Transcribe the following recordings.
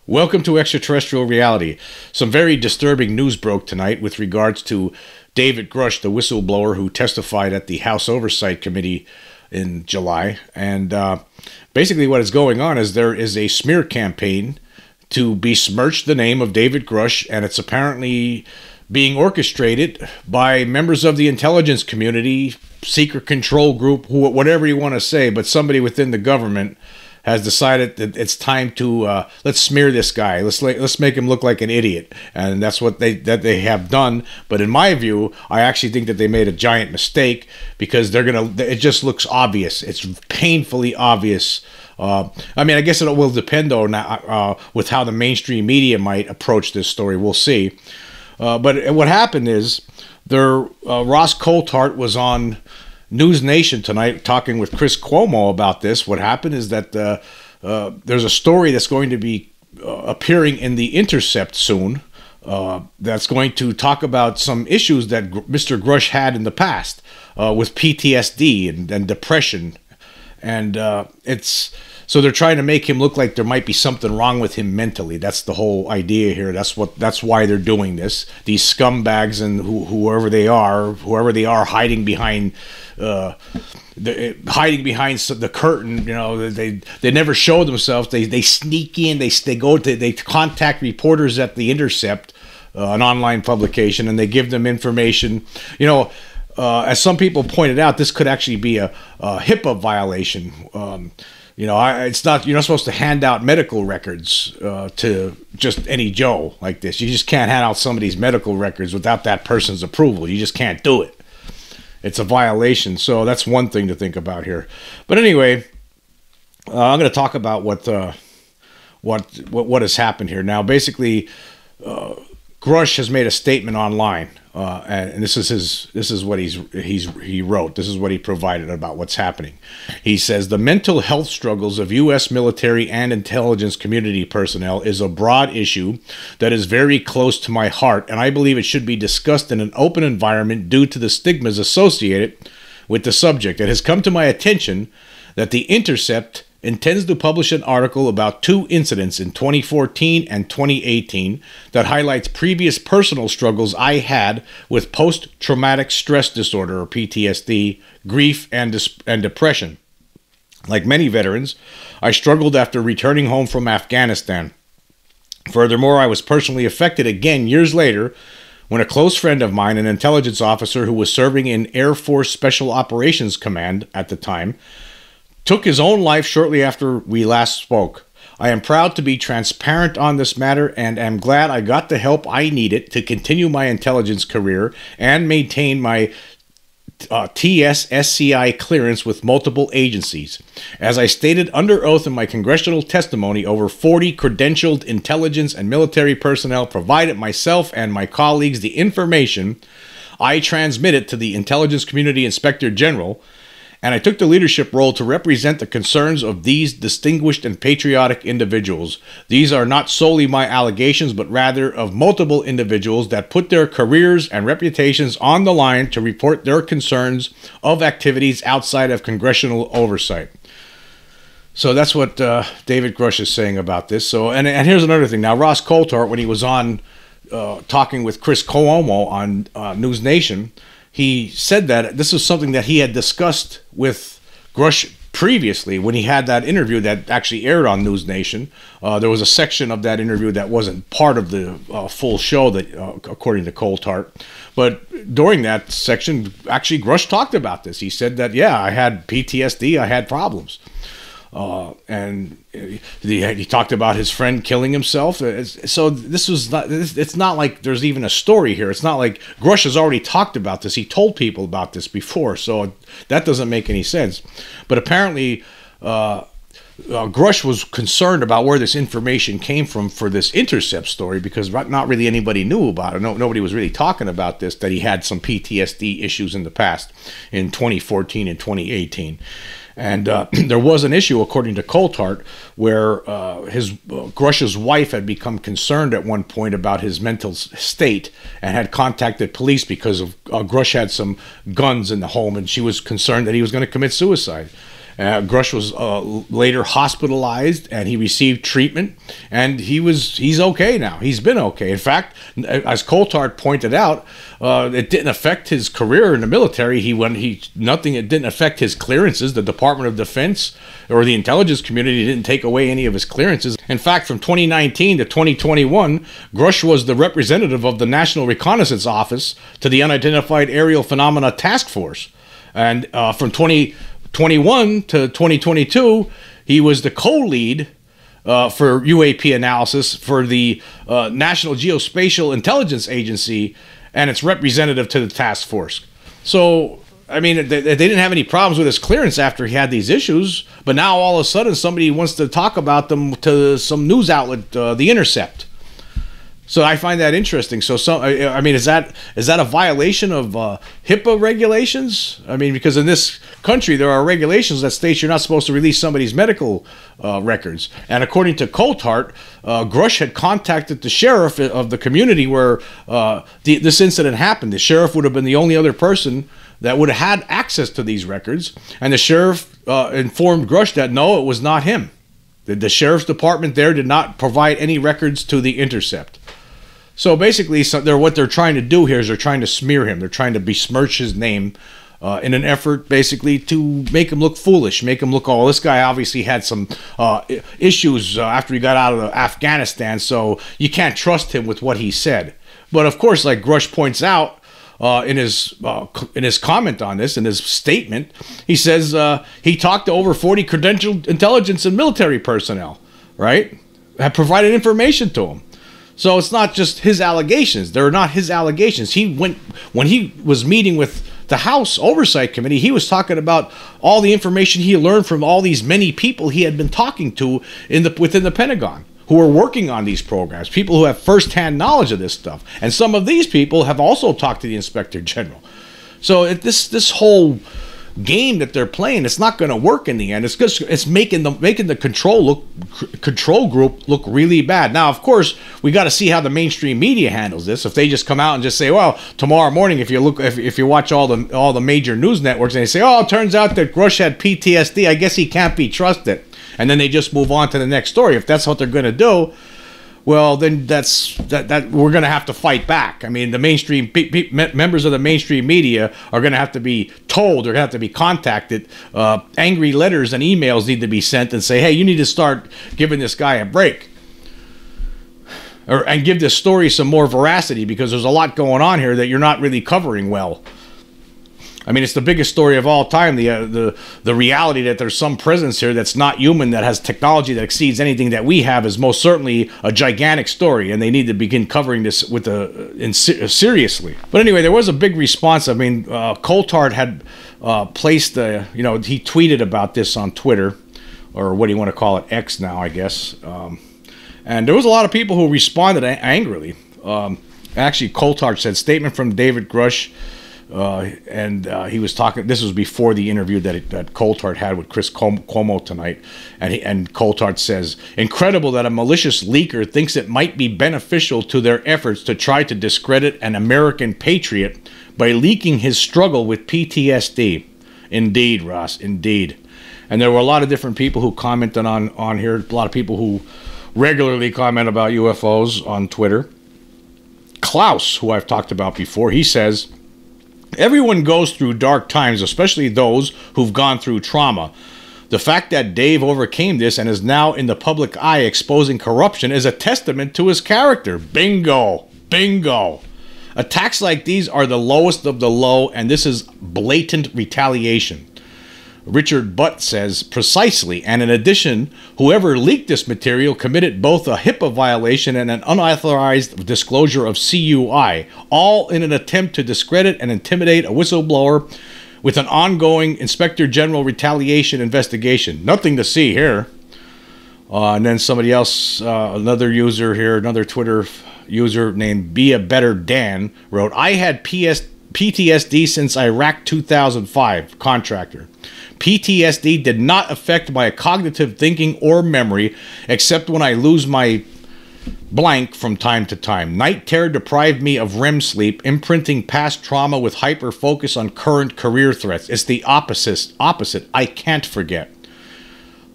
Welcome to Extraterrestrial Reality. Some very disturbing news broke tonight with regards to David Grusch, the whistleblower who testified at the House Oversight Committee in July. And basically what is going on is there is a smear campaign to besmirch the name of David Grusch, and it's apparently being orchestrated by members of the intelligence community, secret control group, whatever you want to say, but somebody within the government has decided that it's time to let's smear this guy. Let's make him look like an idiot, and that's what they have done. But in my view, I actually think that they made a giant mistake because it just looks obvious. It's painfully obvious. I mean, I guess it will depend on with how the mainstream media might approach this story. We'll see. But what happened is Ross Coulthart was on News Nation tonight talking with Chris Cuomo about this. What happened is that there's a story that's going to be appearing in The Intercept soon that's going to talk about some issues that Mr. Grusch had in the past with PTSD and depression. And so they're trying to make him look like there might be something wrong with him mentally. That's the whole idea here. That's why they're doing this. These scumbags and whoever they are hiding behind the curtain. You know, they never show themselves. They sneak in. They contact reporters at The Intercept, an online publication, and they give them information. You know, as some people pointed out, this could actually be a HIPAA violation. You know, you're not supposed to hand out medical records to just any Joe like this. You just can't hand out somebody's medical records without that person's approval. You just can't do it. It's a violation. So that's one thing to think about here. But anyway, I'm going to talk about what has happened here. Now, basically, Grusch has made a statement online, and this is what he wrote. This is what he provided about what's happening. He says the mental health struggles of U.S. military and intelligence community personnel is a broad issue that is very close to my heart, and I believe it should be discussed in an open environment due to the stigmas associated with the subject. It has come to my attention that The Intercept intends to publish an article about two incidents in 2014 and 2018 that highlights previous personal struggles I had with post-traumatic stress disorder, or PTSD, grief, and depression. Like many veterans, I struggled after returning home from Afghanistan. Furthermore, I was personally affected again years later when a close friend of mine, an intelligence officer who was serving in Air Force Special Operations Command at the time, took his own life shortly after we last spoke. I am proud to be transparent on this matter and am glad I got the help I needed to continue my intelligence career and maintain my TS-SCI clearance with multiple agencies. As I stated under oath in my congressional testimony, over 40 credentialed intelligence and military personnel provided myself and my colleagues the information I transmitted to the Intelligence Community Inspector General, and I took the leadership role to represent the concerns of these distinguished and patriotic individuals. These are not solely my allegations, but rather of multiple individuals that put their careers and reputations on the line to report their concerns of activities outside of congressional oversight. So that's what David Grusch is saying about this. So, and here's another thing. Now, Ross Coulthart, when he was on talking with Chris Cuomo on News Nation, he said that this was something that he had discussed with Grusch previously when he had that interview that actually aired on News Nation. There was a section of that interview that wasn't part of the full show, that according to Coulthart. But during that section, actually, Grusch talked about this. He said that, yeah, I had PTSD, I had problems. And he talked about his friend killing himself. So this was not. It's not like there's even a story here. It's not like Grusch has already talked about this. He told people about this before, so that doesn't make any sense. But apparently, Grusch was concerned about where this information came from for this Intercept story, because not really anybody knew about it. Nobody was really talking about this, that he had some PTSD issues in the past, in 2014 and 2018. And there was an issue, according to Coulthart, where Grusch's wife had become concerned at one point about his mental state and had contacted police because of Grusch had some guns in the home, and she was concerned that he was going to commit suicide. Grusch was later hospitalized, and he received treatment, and he's okay now. He's been okay. In fact, as Coulthard pointed out, it didn't affect his career in the military. It didn't affect his clearances. The Department of Defense or the intelligence community didn't take away any of his clearances. In fact, from 2019 to 2021, Grusch was the representative of the National Reconnaissance Office to the Unidentified Aerial Phenomena Task Force. And from 2021 to 2022, he was the co-lead for UAP analysis for the National Geospatial Intelligence Agency and its representative to the task force. So, I mean, they didn't have any problems with his clearance after he had these issues, but now all of a sudden somebody wants to talk about them to some news outlet, The Intercept. So I find that interesting. So, I mean, is that a violation of HIPAA regulations? I mean, because in this country there are regulations that state you're not supposed to release somebody's medical records. And according to Coulthard, Grusch had contacted the sheriff of the community where this incident happened. The sheriff would have been the only other person that would have had access to these records, and the sheriff informed Grusch that no, it was not him. The sheriff's department there did not provide any records to The Intercept. So basically, what they're trying to do here is they're trying to smear him. They're trying to besmirch his name in an effort, basically, to make him look foolish, make him look, oh, this guy obviously had some issues after he got out of Afghanistan, so you can't trust him with what he said. But of course, like Grusch points out in his comment on this, in his statement, he says he talked to over 40 credentialed intelligence and military personnel, right? Have provided information to him. So it's not just his allegations. They're not his allegations. When he was meeting with the House Oversight Committee, he was talking about all the information he learned from all these many people he had been talking to within the Pentagon who are working on these programs, people who have firsthand knowledge of this stuff. And some of these people have also talked to the Inspector General. So this whole game that they're playing, it's not going to work in the end. It's just, it's making the control group look really bad. Now, of course, we got to see how the mainstream media handles this. If they just come out and just say, well, tomorrow morning, if you watch all the major news networks, and they say, oh, it turns out that Grusch had PTSD, I guess he can't be trusted, and then they just move on to the next story. If that's what they're going to do, well, then that we're going to have to fight back. I mean, the mainstream members of the mainstream media are going to have to be told, they're going to have to be contacted. Angry letters and emails need to be sent and say, hey, you need to start giving this guy a break. And give this story some more veracity, because there's a lot going on here that you're not really covering well. I mean, it's the biggest story of all time, the reality that there's some presence here that's not human, that has technology that exceeds anything that we have, is most certainly a gigantic story, and they need to begin covering this with seriously. But anyway, there was a big response. I mean, Coulthard had placed he tweeted about this on Twitter, or what do you want to call it, X now, I guess. And there was a lot of people who responded angrily. Actually, Coulthard said, statement from David Grusch. He was talking, this was before the interview that Coulthard had with Chris Cuomo tonight, and Coulthard says, incredible that a malicious leaker thinks it might be beneficial to their efforts to try to discredit an American patriot by leaking his struggle with PTSD. Indeed, Ross, indeed. And there were a lot of different people who commented on here, a lot of people who regularly comment about UFOs on Twitter. Klaus, who I've talked about before, he says, everyone goes through dark times, especially those who've gone through trauma. The fact that Dave overcame this and is now in the public eye exposing corruption is a testament to his character. Bingo. Bingo. Attacks like these are the lowest of the low, and this is blatant retaliation. Richard Butt says, precisely, and in addition, whoever leaked this material committed both a HIPAA violation and an unauthorized disclosure of CUI, all in an attempt to discredit and intimidate a whistleblower with an ongoing Inspector General retaliation investigation. Nothing to see here. And then somebody else, another user here, another Twitter user named Be a Better Dan, wrote, I had PTSD since Iraq 2005, contractor. PTSD did not affect my cognitive thinking or memory, except when I lose my blank from time to time. Night terror deprived me of REM sleep, imprinting past trauma with hyper focus on current career threats. It's the opposite. I can't forget.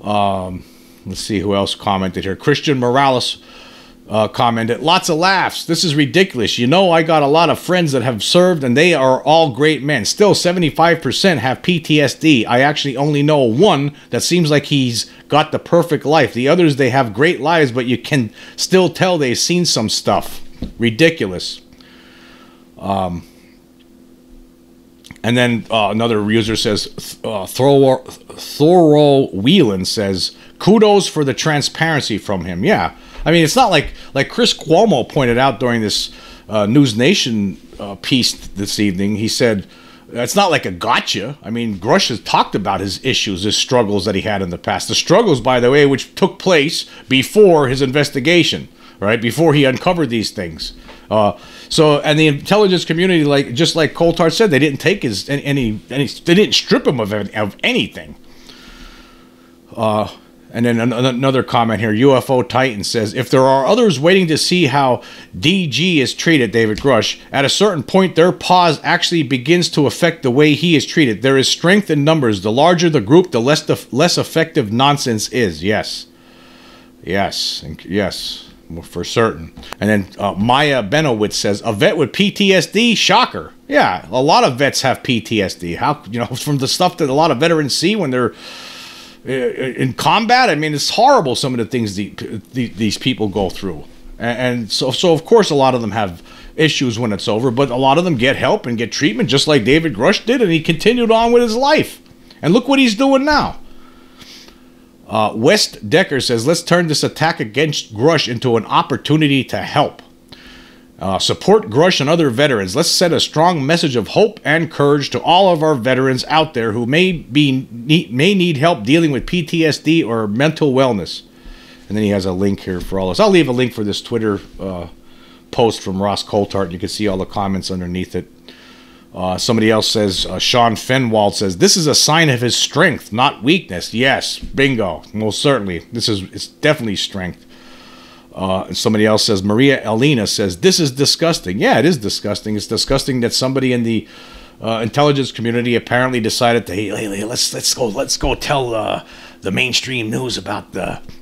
Let's see who else commented here. Christian Morales commented, lots of laughs. This is ridiculous. You know, I got a lot of friends that have served and they are all great men. Still 75% have PTSD. I actually only know one that seems like he's got the perfect life. The others, they have great lives, but you can still tell they've seen some stuff. Ridiculous. And then another user says, Thoro Whelan says, kudos for the transparency from him. Yeah. I mean, it's not like Chris Cuomo pointed out during this News Nation piece this evening. He said, it's not like a gotcha. I mean, Grusch has talked about his issues, his struggles that he had in the past. The struggles, by the way, which took place before his investigation, right? Before he uncovered these things. So, and the intelligence community, just like Coulthard said, they didn't take they didn't strip him of anything. And then another comment here. UFO Titan says, if there are others waiting to see how DG is treated, David Grusch, at a certain point, their pause actually begins to affect the way he is treated. There is strength in numbers. The larger the group, the less effective nonsense is. Yes. Yes. Yes. For certain. And then Maya Benowitz says, a vet with PTSD? Shocker. Yeah, a lot of vets have PTSD. How, from the stuff that a lot of veterans see when they're in combat. I mean, it's horrible, some of the things these people go through. And so of course, a lot of them have issues when it's over, but a lot of them get help and get treatment, just like David Grusch did, and he continued on with his life. And look what he's doing now. West Decker says, let's turn this attack against Grusch into an opportunity to help. Support Grusch and other veterans. Let's send a strong message of hope and courage to all of our veterans out there who may need help dealing with PTSD or mental wellness. And then he has a link here for all this. I'll leave a link for this Twitter post from Ross Coulthard. You can see all the comments underneath it. Somebody else says, Sean Fenwald says, this is a sign of his strength, not weakness. Yes, bingo, most certainly. It's definitely strength. And somebody else says, Maria Elena says, this is disgusting. Yeah, it is disgusting. It's disgusting that somebody in the intelligence community apparently decided to, hey, let's go tell the mainstream news about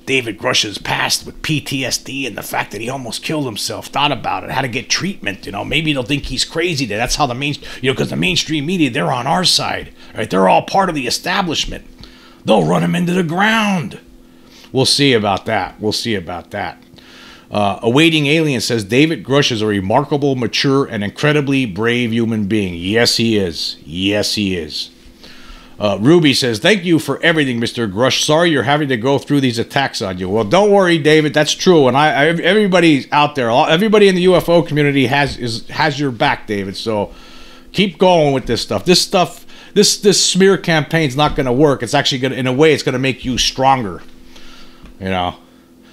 David Grusch's past with PTSD and the fact that he almost killed himself. Thought about it, how to get treatment. Maybe they'll think he's crazy. That's how because the mainstream media, they're on our side, right? They're all part of the establishment. They'll run him into the ground. We'll see about that. Awaiting Alien says, David Grusch is a remarkable, mature, and incredibly brave human being. Yes, he is. Yes, he is. Ruby says, thank you for everything, Mr. Grusch. Sorry you're having to go through these attacks on you. Well, don't worry, David. That's true. And everybody out there, everybody in the UFO community has your back, David. So keep going with this stuff. This smear campaign's not going to work. It's actually going to, in a way, it's going to make you stronger.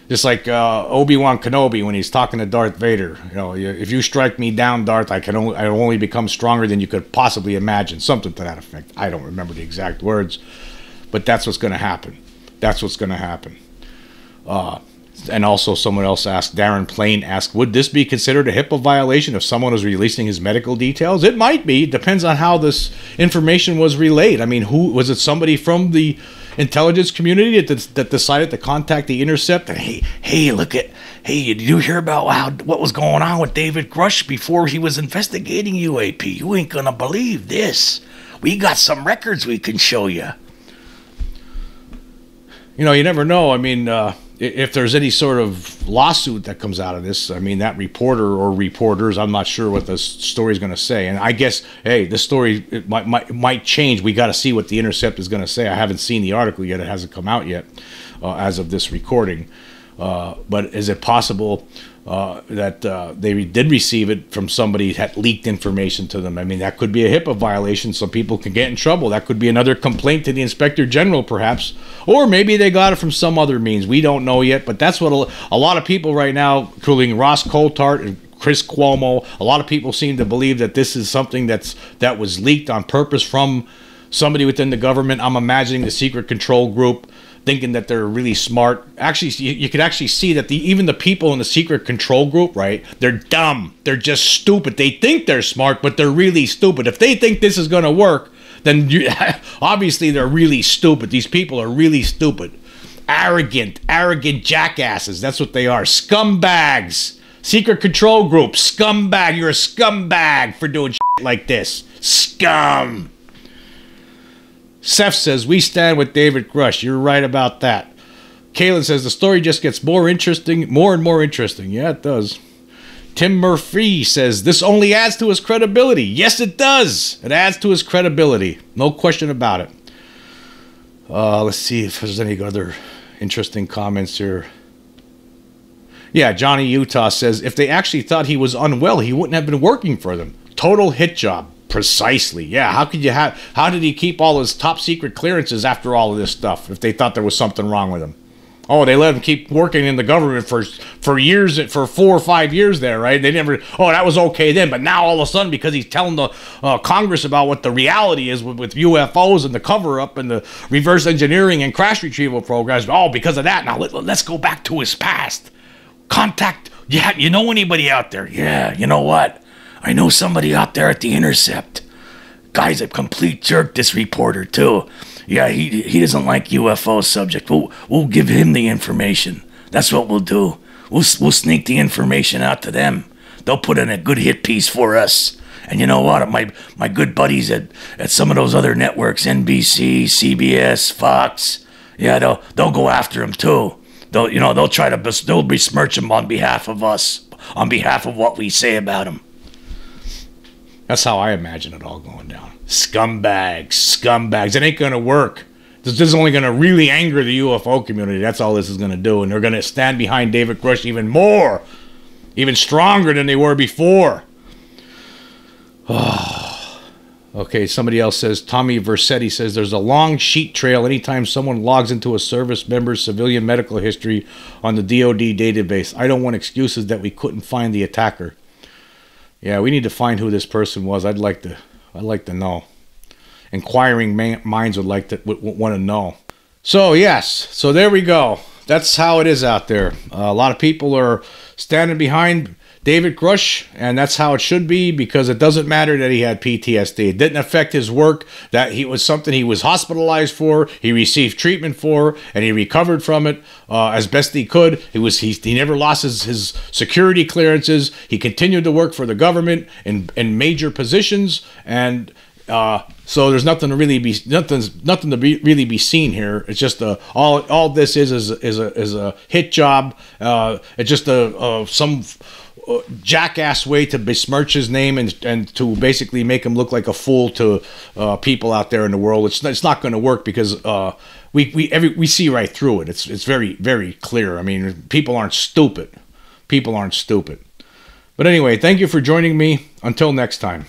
Just like Obi-Wan Kenobi when he's talking to Darth Vader. If you strike me down, Darth, I only become stronger than you could possibly imagine. Something to that effect. I don't remember the exact words, but that's what's going to happen. That's what's going to happen. And also someone else asked, Darren Plain asked, would this be considered a HIPAA violation if someone was releasing his medical details? It might be. It depends on how this information was relayed. I mean, who was it? Somebody from the intelligence community that decided to contact the Intercept and did you hear about what was going on with David Grusch before he was investigating UAP? You ain't gonna believe this. We got some records we can show you. You never know. I mean, if there's any sort of lawsuit that comes out of this, I mean, that reporter or reporters, I'm not sure what the story's going to say. And I guess, hey, the story might change. We got to see what the Intercept is going to say. I haven't seen the article yet. It hasn't come out yet as of this recording. But is it possible that they did receive it from somebody that leaked information to them? I mean, that could be a HIPAA violation, so people can get in trouble. That could be another complaint to the Inspector General, perhaps. Or maybe they got it from some other means. We don't know yet, but that's what a lot of people right now, including Ross Coulthard and Chris Cuomo, a lot of people seem to believe that this is something that was leaked on purpose from somebody within the government. I'm imagining the Secret Control Group thinking that they're really smart. Actually, you could actually see that even the people in the secret control group, right? They're dumb. They're just stupid. They think they're smart, but they're really stupid. If they think this is going to work, then obviously they're really stupid. These people are really stupid. Arrogant jackasses. That's what they are. Scumbags. Secret control group. Scumbag. You're a scumbag for doing shit like this. Scum. Seth says, we stand with David Grusch. You're right about that. Kaylin says, the story just gets more interesting, more and more interesting. Yeah, it does. Tim Murphy says, this only adds to his credibility. Yes, it does. It adds to his credibility. No question about it. Let's see if there's any other interesting comments here. Yeah, Johnny Utah says, if they actually thought he was unwell, he wouldn't have been working for them. Total hit job. Precisely. Yeah, how did he keep all his top secret clearances after all of this stuff if they thought there was something wrong with him? Oh, they let him keep working in the government for years, for 4 or 5 years there, right? They never, oh, that was okay then, but now all of a sudden, because he's telling the Congress about what the reality is with UFOs and the cover-up and the reverse engineering and crash retrieval programs, oh, because of that, now let's go back to his past. Contact, yeah, you know anybody out there? Yeah, you know what? I know somebody out there at the Intercept. Guy's a complete jerk, this reporter, too. Yeah, he doesn't like UFO subject. We'll give him the information. That's what we'll do. We'll sneak the information out to them. They'll put in a good hit piece for us. And you know what? My good buddies at some of those other networks, NBC, CBS, Fox, yeah, they'll go after him, too. They'll try to besmirch him on behalf of us, on behalf of what we say about him. That's how I imagine it all going down. Scumbags. It ain't going to work. This is only going to really anger the UFO community. That's all this is going to do. And they're going to stand behind David Grusch even more. Even stronger than they were before. Oh. Okay, somebody else says, Tommy Versetti says, there's a long sheet trail anytime someone logs into a service member's civilian medical history on the DoD database. I don't want excuses that we couldn't find the attacker. Yeah, we need to find who this person was. I'd like to know. Inquiring minds would want to know. So yes, so there we go. That's how it is out there. A lot of people are standing behind David Grusch, and that's how it should be, because it doesn't matter that he had PTSD. It didn't affect his work. That he was something he was hospitalized for, he received treatment for, and he recovered from it as best he could. He never lost his security clearances. He continued to work for the government in major positions, and so there's nothing to really be really be seen here. It's just all this is a hit job. It's just some jackass way to besmirch his name and to basically make him look like a fool to people out there in the world. It's not going to work, because we see right through it. It's very, very clear. I mean, people aren't stupid. But anyway, thank you for joining me. Until next time.